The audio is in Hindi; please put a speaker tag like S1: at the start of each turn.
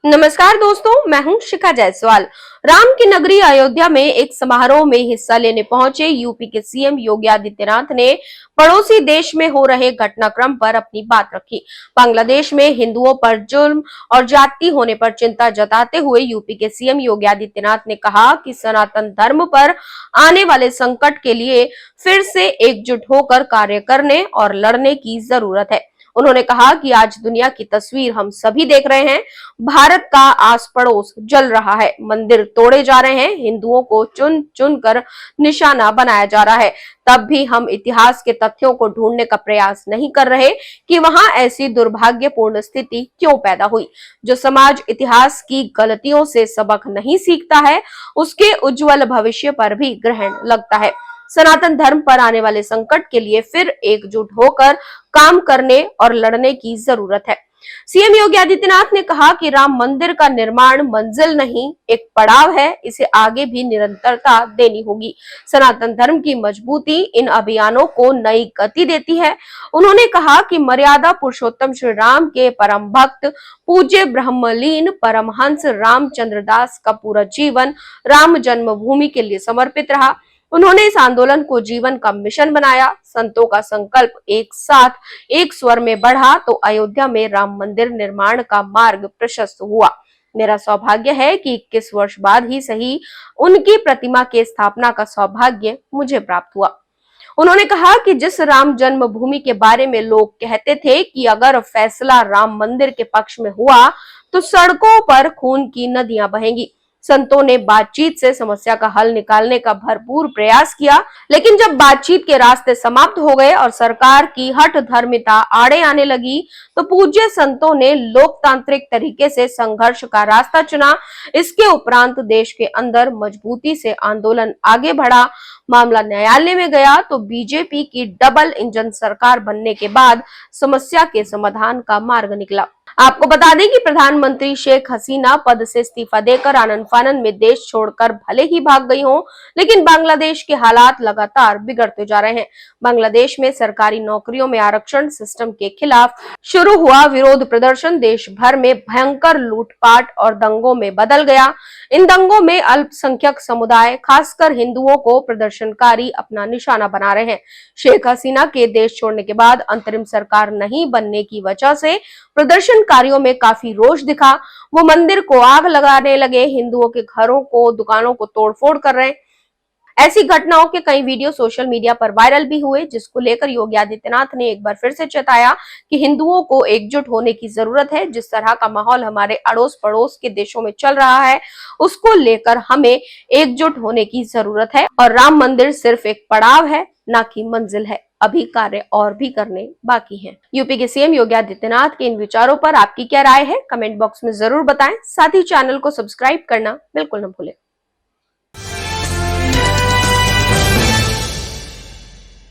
S1: नमस्कार दोस्तों, मैं हूं शिखा जायसवाल। राम की नगरी अयोध्या में एक समारोह में हिस्सा लेने पहुंचे यूपी के सीएम योगी आदित्यनाथ ने पड़ोसी देश में हो रहे घटनाक्रम पर अपनी बात रखी। बांग्लादेश में हिंदुओं पर जुल्म और जाति होने पर चिंता जताते हुए यूपी के सीएम योगी आदित्यनाथ ने कहा कि सनातन धर्म पर आने वाले संकट के लिए फिर से एकजुट होकर कार्य करने और लड़ने की जरूरत है। उन्होंने कहा कि आज दुनिया की तस्वीर हम सभी देख रहे हैं। भारत का आस पड़ोस जल रहा है, मंदिर तोड़े जा रहे हैं, हिंदुओं को चुन चुन कर निशाना बनाया जा रहा है। तब भी हम इतिहास के तथ्यों को ढूंढने का प्रयास नहीं कर रहे कि वहां ऐसी दुर्भाग्यपूर्ण स्थिति क्यों पैदा हुई। जो समाज इतिहास की गलतियों से सबक नहीं सीखता है, उसके उज्जवल भविष्य पर भी ग्रहण लगता है। सनातन धर्म पर आने वाले संकट के लिए फिर एकजुट होकर काम करने और लड़ने की जरूरत है। सीएम योगी आदित्यनाथ ने कहा कि राम मंदिर का निर्माण मंजिल नहीं, एक पड़ाव है। इसे आगे भी निरंतरता देनी होगी। सनातन धर्म की मजबूती इन अभियानों को नई गति देती है। उन्होंने कहा कि मर्यादा पुरुषोत्तम श्री राम के परम भक्त पूज्य ब्रह्मलीन परमहंस रामचंद्र दास का पूरा जीवन राम जन्मभूमि के लिए समर्पित रहा। उन्होंने इस आंदोलन को जीवन का मिशन बनाया। संतों का संकल्प एक साथ एक स्वर में बढ़ा तो अयोध्या में राम मंदिर निर्माण का मार्ग प्रशस्त हुआ। मेरा सौभाग्य है कि 21 वर्ष बाद ही सही उनकी प्रतिमा के स्थापना का सौभाग्य मुझे प्राप्त हुआ। उन्होंने कहा कि जिस राम जन्मभूमि के बारे में लोग कहते थे कि अगर फैसला राम मंदिर के पक्ष में हुआ तो सड़कों पर खून की नदियां बहेंगी। संतों ने बातचीत से समस्या का हल निकालने का भरपूर प्रयास किया, लेकिन जब बातचीत के रास्ते समाप्त हो गए और सरकार की हठ धर्मिता आड़े आने लगी तो पूज्य संतों ने लोकतांत्रिक तरीके से संघर्ष का रास्ता चुना। इसके उपरांत देश के अंदर मजबूती से आंदोलन आगे बढ़ा। मामला न्यायालय में गया तो बीजेपी की डबल इंजन सरकार बनने के बाद समस्या के समाधान का मार्ग निकला। आपको बता दें कि प्रधानमंत्री शेख हसीना पद से इस्तीफा देकर आनन फानन में देश छोड़कर भले ही भाग गई हों, लेकिन बांग्लादेश के हालात लगातार बिगड़ते जा रहे हैं। बांग्लादेश में सरकारी नौकरियों में आरक्षण सिस्टम के खिलाफ शुरू हुआ विरोध प्रदर्शन देश भर में भयंकर लूटपाट और दंगों में बदल गया। इन दंगों में अल्पसंख्यक समुदाय, खासकर हिंदुओं को प्रदर्शनकारी अपना निशाना बना रहे हैं। शेख हसीना के देश छोड़ने के बाद अंतरिम सरकार नहीं बनने की वजह से प्रदर्शनकारियों में काफी रोष दिखा। वो मंदिर को आग लगाने लगे, हिंदुओं के घरों को, दुकानों को तोड़फोड़ कर रहे हैं। ऐसी घटनाओं के कई वीडियो सोशल मीडिया पर वायरल भी हुए, जिसको लेकर योगी आदित्यनाथ ने एक बार फिर से चेताया कि हिंदुओं को एकजुट होने की जरूरत है। जिस तरह का माहौल हमारे अड़ोस पड़ोस के देशों में चल रहा है, उसको लेकर हमें एकजुट होने की जरूरत है और राम मंदिर सिर्फ एक पड़ाव है, ना कि मंजिल है। अभी कार्य और भी करने बाकी हैं। यूपी के सीएम योगी आदित्यनाथ के इन विचारों पर आपकी क्या राय है, कमेंट बॉक्स में जरूर बताएं। साथ ही चैनल को सब्सक्राइब करना बिल्कुल न भूलें।